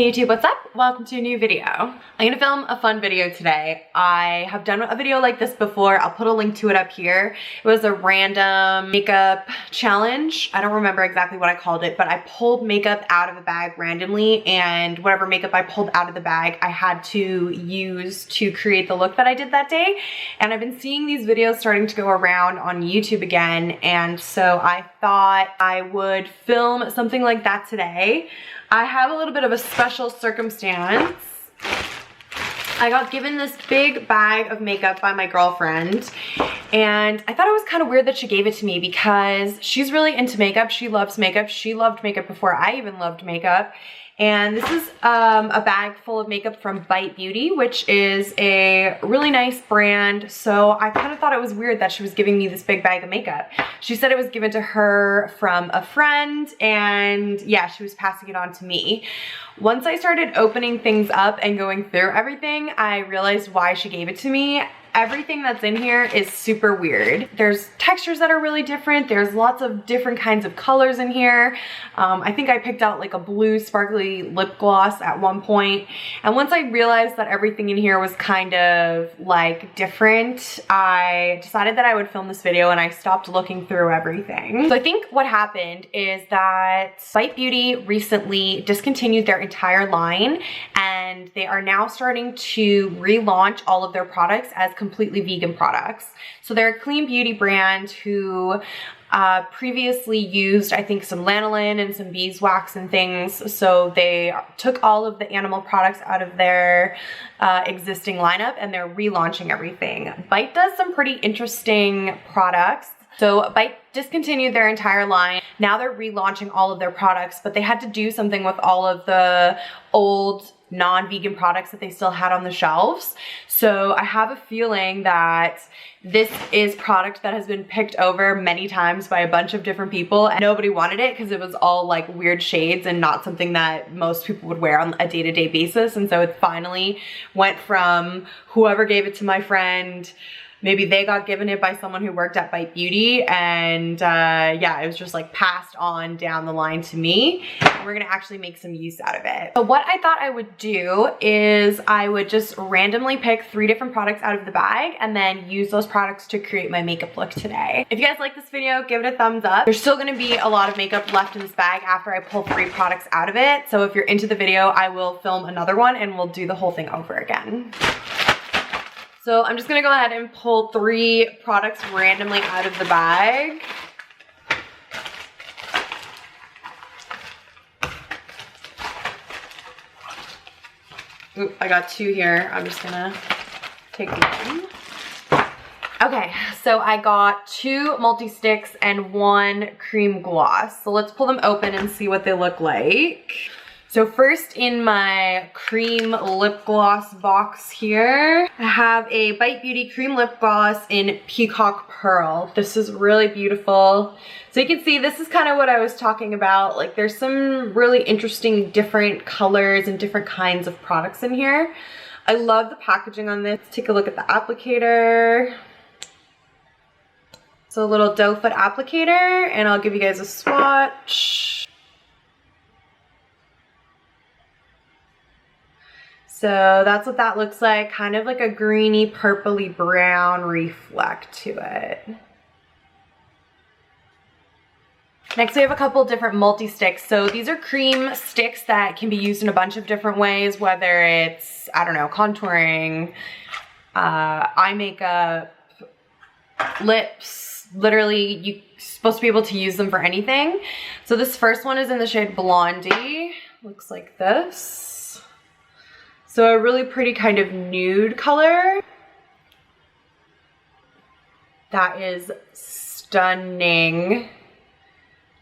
Hey YouTube, what's up? Welcome to a new video. I'm gonna film a fun video today. I have done a video like this before. I'll put a link to it up here. It was a random makeup challenge. I don't remember exactly what I called it, but I pulled makeup out of a bag randomly, and whatever makeup I pulled out of the bag, I had to use to create the look that I did that day. And I've been seeing these videos starting to go around on YouTube again, and so I thought I would film something like that today. I have a little bit of a special circumstance. I got given this big bag of makeup by my girlfriend, and I thought it was kind of weird that she gave it to me because she's really into makeup. She loves makeup. She loved makeup before I even loved makeup. And this is a bag full of makeup from Bite Beauty, which is a really nice brand. So I kind of thought it was weird that she was giving me this big bag of makeup. She said it was given to her from a friend, and yeah, she was passing it on to me. Once I started opening things up and going through everything, I realized why she gave it to me. Everything that's in here is super weird. There's textures that are really different. There's lots of different kinds of colors in here. I think I picked out like a blue sparkly lip gloss at one point. And once I realized that everything in here was kind of like different, I decided that I would film this video, and I stopped looking through everything. So I think what happened is that Bite Beauty recently discontinued their entire line, and they are now starting to relaunch all of their products as completely vegan products. So they're a clean beauty brand who previously used, I think, some lanolin and some beeswax and things. So they took all of the animal products out of their existing lineup, and they're relaunching everything. Bite does some pretty interesting products. So Bite discontinued their entire line. Now they're relaunching all of their products, but they had to do something with all of the old non-vegan products that they still had on the shelves. So I have a feeling that this is product that has been picked over many times by a bunch of different people, and nobody wanted it because it was all like weird shades and not something that most people would wear on a day-to-day basis. And so it finally went from whoever gave it to my friend, maybe they got given it by someone who worked at Bite Beauty, and yeah, it was just like passed on down the line to me. And we're gonna actually make some use out of it. So what I thought I would do is I would just randomly pick 3 different products out of the bag and then use those products to create my makeup look today. If you guys like this video, give it a thumbs up. There's still gonna be a lot of makeup left in this bag after I pull 3 products out of it. So if you're into the video, I will film another one and we'll do the whole thing over again. So I'm just gonna go ahead and pull 3 products randomly out of the bag. Oop, I got 2 here. I'm just gonna take one. Okay, so I got 2 multi-sticks and 1 cream gloss. So let's pull them open and see what they look like. So first, in my cream lip gloss box here, I have a Bite Beauty cream lip gloss in Peacock Pearl. This is really beautiful. So you can see this is kind of what I was talking about. Like, there's some really interesting different colors and different kinds of products in here. I love the packaging on this. Let's take a look at the applicator. So a little doe foot applicator, and I'll give you guys a swatch. So that's what that looks like, kind of like a greeny, purpley brown reflect to it. Next, we have a couple different multi-sticks. So these are cream sticks that can be used in a bunch of different ways, whether it's, I don't know, contouring, eye makeup, lips. Literally, you're supposed to be able to use them for anything. So this first one is in the shade Blondie. Looks like this. So a really pretty kind of nude color. That is stunning.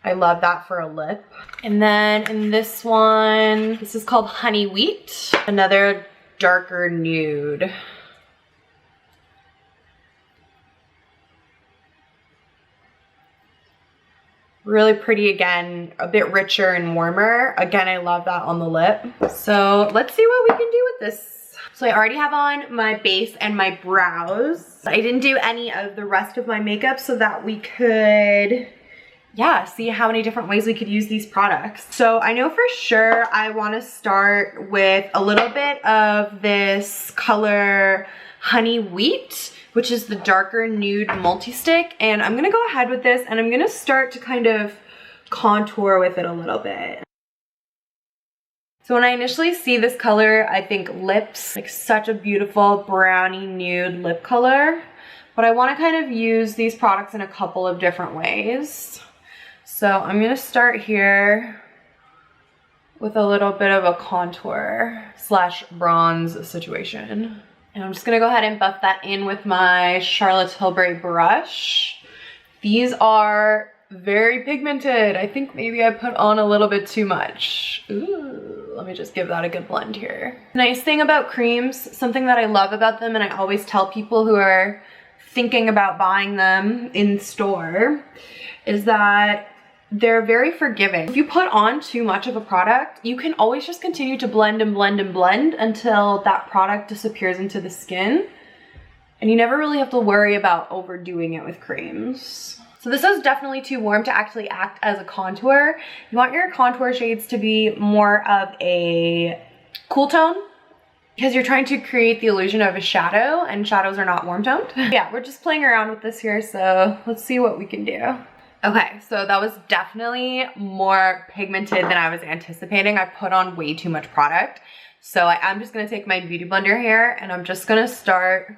I love that for a lip. And then in this one, this is called Honey Wheat. Another darker nude. Really pretty again, a bit richer and warmer. Again, I love that on the lip. So let's see what we can do with this. So I already have on my base and my brows. I didn't do any of the rest of my makeup so that we could yeah, see how many different ways we could use these products. So I know for sure I want to start with a little bit of this color Honey Wheat, which is the darker nude multi-stick. And I'm gonna go ahead with this and I'm gonna start to kind of contour with it a little bit. So when I initially see this color, I think lips, like such a beautiful brownie nude lip color. But I want to kind of use these products in a couple of different ways. So I'm going to start here with a little bit of a contour slash bronze situation. And I'm just going to go ahead and buff that in with my Charlotte Tilbury brush. These are very pigmented. I think maybe I put on a little bit too much. Ooh, let me just give that a good blend here. The nice thing about creams, something that I love about them and I always tell people who are thinking about buying them in store, is that they're very forgiving. If you put on too much of a product, you can always just continue to blend and blend and blend until that product disappears into the skin. And you never really have to worry about overdoing it with creams. So this is definitely too warm to actually act as a contour. You want your contour shades to be more of a cool tone, because you're trying to create the illusion of a shadow, and shadows are not warm toned. Yeah, we're just playing around with this here, so let's see what we can do. Okay, so that was definitely more pigmented than I was anticipating. I put on way too much product. So I'm just gonna take my Beauty Blender here and I'm just gonna start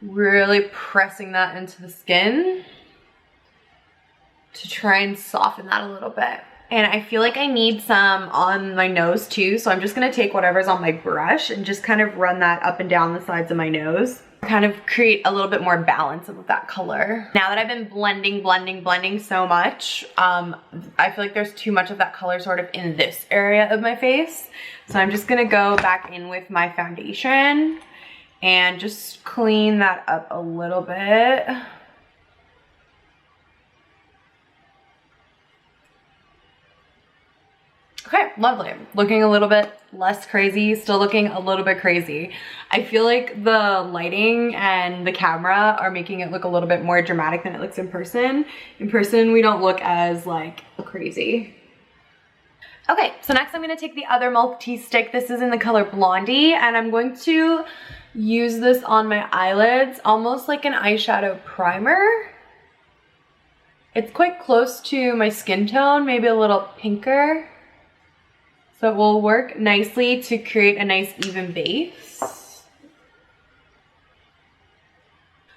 really pressing that into the skin to try and soften that a little bit. And I feel like I need some on my nose too, so I'm just gonna take whatever's on my brush and just kind of run that up and down the sides of my nose. Kind of create a little bit more balance of that color. Now that I've been blending so much, I feel like there's too much of that color sort of in this area of my face. So I'm just gonna go back in with my foundation and just clean that up a little bit. Okay, lovely. Looking a little bit less crazy, still looking a little bit crazy. I feel like the lighting and the camera are making it look a little bit more dramatic than it looks in person. In person, we don't look as like crazy. Okay, so next I'm gonna take the other multi-stick. This is in the color Blondie, and I'm going to use this on my eyelids, almost like an eyeshadow primer. It's quite close to my skin tone, maybe a little pinker. So it will work nicely to create a nice even base.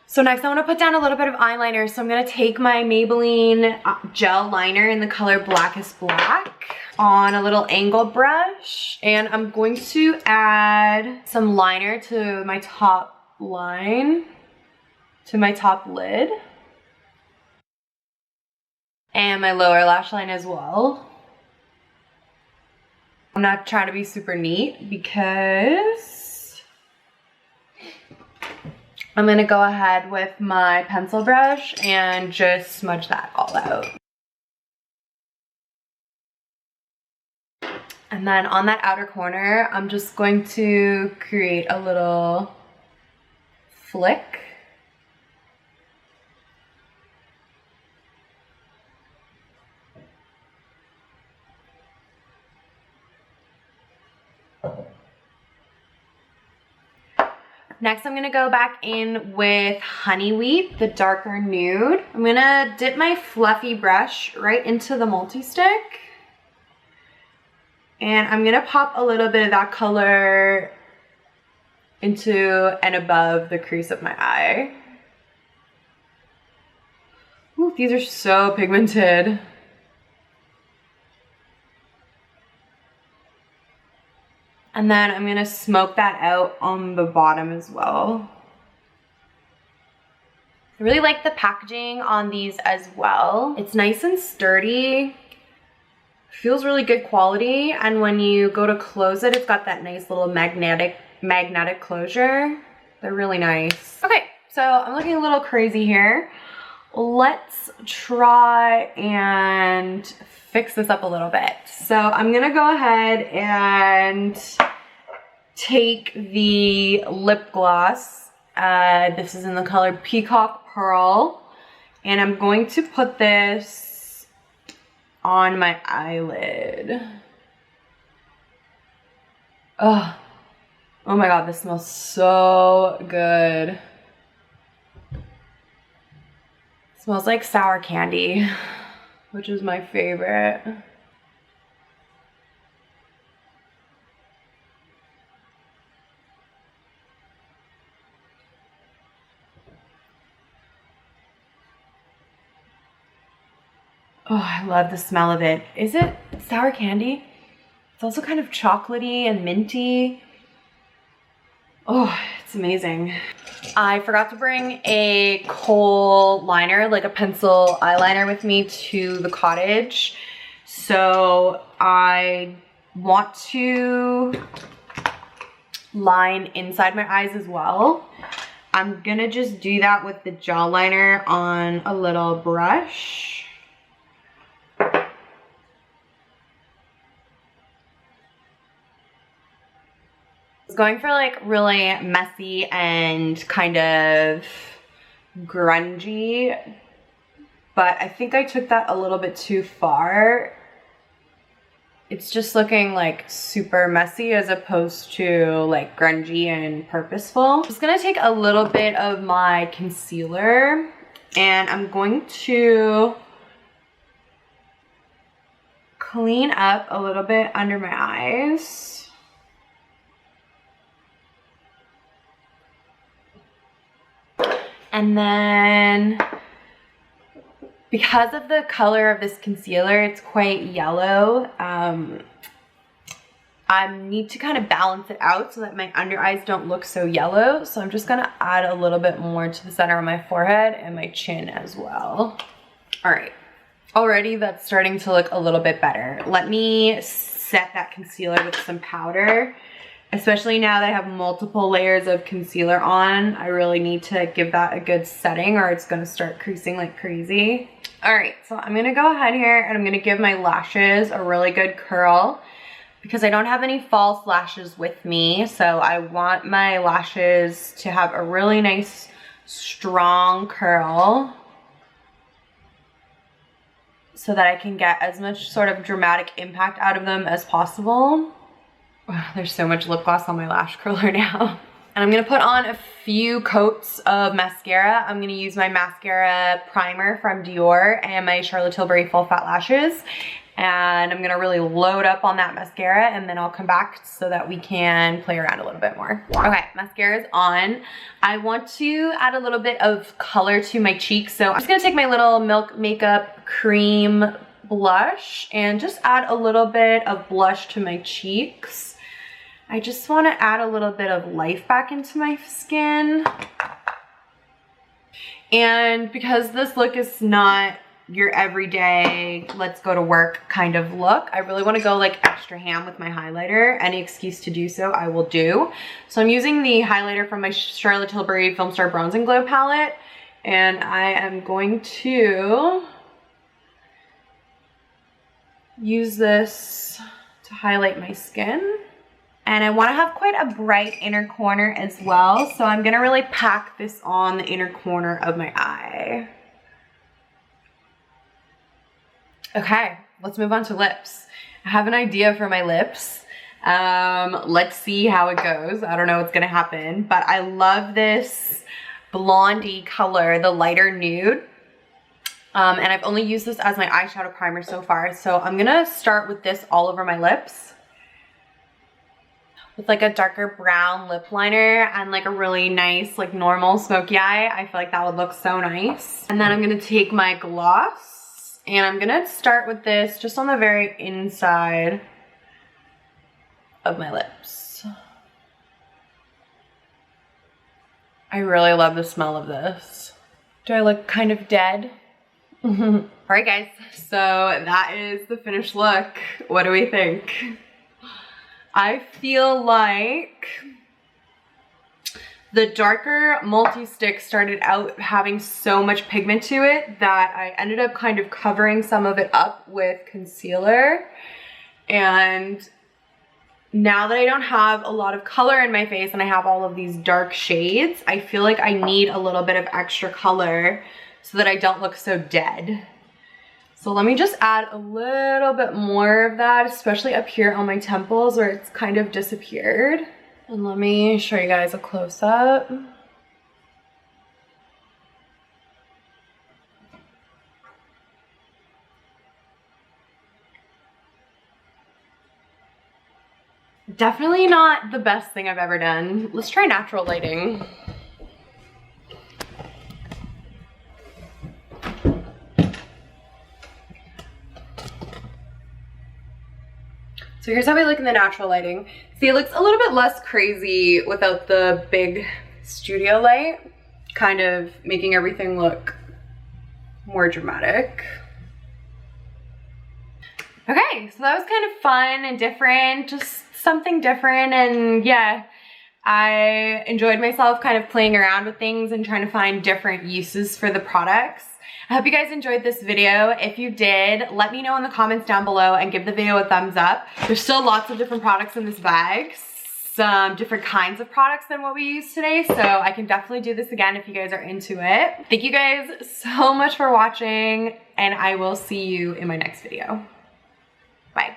So next I want to put down a little bit of eyeliner. So I'm going to take my Maybelline gel liner in the color Blackest Black on a little angle brush. And I'm going to add some liner to my top line, to my top lid. And my lower lash line as well. I'm not trying to be super neat because I'm gonna go ahead with my pencil brush and just smudge that all out. And then on that outer corner, I'm just going to create a little flick. Next, I'm gonna go back in with Honey Wheat, the darker nude. I'm gonna dip my fluffy brush right into the multi-stick. And I'm gonna pop a little bit of that color into and above the crease of my eye. Ooh, these are so pigmented. And then I'm gonna smoke that out on the bottom as well. I really like the packaging on these as well. It's nice and sturdy. Feels really good quality. And when you go to close it, it's got that nice little magnetic closure. They're really nice. Okay, so I'm looking a little crazy here. Let's try and fix this up a little bit. So I'm gonna go ahead and take the lip gloss. This is in the color Peacock Pearl. And I'm going to put this on my eyelid. Oh my God, this smells so good. It smells like sour candy, which is my favorite. Oh, I love the smell of it. Is it sour candy? It's also kind of chocolatey and minty. Oh, it's amazing. I forgot to bring a kohl liner, like a pencil eyeliner with me to the cottage. So I want to line inside my eyes as well. I'm gonna just do that with the gel liner on a little brush. Going for like really messy and kind of grungy, but I think I took that a little bit too far. It's just looking like super messy as opposed to like grungy and purposeful. I'm just gonna take a little bit of my concealer and I'm going to clean up a little bit under my eyes. And then, because of the color of this concealer, it's quite yellow. I need to kind of balance it out so that my under eyes don't look so yellow. So I'm just gonna add a little bit more to the center of my forehead and my chin as well. All right, already that's starting to look a little bit better. Let me set that concealer with some powder. Especially now that I have multiple layers of concealer on, I really need to give that a good setting or it's gonna start creasing like crazy. All right, so I'm gonna go ahead here and I'm gonna give my lashes a really good curl because I don't have any false lashes with me. So I want my lashes to have a really nice, strong curl so that I can get as much sort of dramatic impact out of them as possible. There's so much lip gloss on my lash curler now. And I'm gonna put on a few coats of mascara. I'm gonna use my mascara primer from Dior and my Charlotte Tilbury Full Fat Lashes. And I'm gonna really load up on that mascara and then I'll come back so that we can play around a little bit more. Okay, mascara's on. I want to add a little bit of color to my cheeks. So I'm just gonna take my little Milk Makeup Cream blush and just add a little bit of blush to my cheeks. I just want to add a little bit of life back into my skin. And because this look is not your everyday, let's go to work kind of look, I really want to go like extra ham with my highlighter. Any excuse to do so, I will do. So I'm using the highlighter from my Charlotte Tilbury Film Star Bronze and Glow palette. And I am going to use this to highlight my skin. And I want to have quite a bright inner corner as well. So I'm going to really pack this on the inner corner of my eye. Okay, let's move on to lips. I have an idea for my lips. Let's see how it goes. I don't know what's going to happen, but I love this blondie color, the lighter nude. And I've only used this as my eyeshadow primer so far. So I'm going to start with this all over my lips. With like a darker brown lip liner and like a really nice like normal smoky eye. I feel like that would look so nice. And then I'm gonna take my gloss and I'm gonna start with this just on the very inside of my lips. I really love the smell of this. Do I look kind of dead? All right guys, so that is the finished look. What do we think? I feel like the darker multi-stick started out having so much pigment to it that I ended up kind of covering some of it up with concealer. And now that I don't have a lot of color in my face and I have all of these dark shades, I feel like I need a little bit of extra color so that I don't look so dead. So let me just add a little bit more of that, especially up here on my temples where it's kind of disappeared. And let me show you guys a close-up. Definitely not the best thing I've ever done. Let's try natural lighting. So here's how we look in the natural lighting. See, it looks a little bit less crazy without the big studio light, kind of making everything look more dramatic. Okay, so that was kind of fun and different, just something different, and yeah, I enjoyed myself kind of playing around with things and trying to find different uses for the products. I hope you guys enjoyed this video. If you did, let me know in the comments down below and give the video a thumbs up. There's still lots of different products in this bag, some different kinds of products than what we used today, so I can definitely do this again if you guys are into it. Thank you guys so much for watching, and I will see you in my next video. Bye.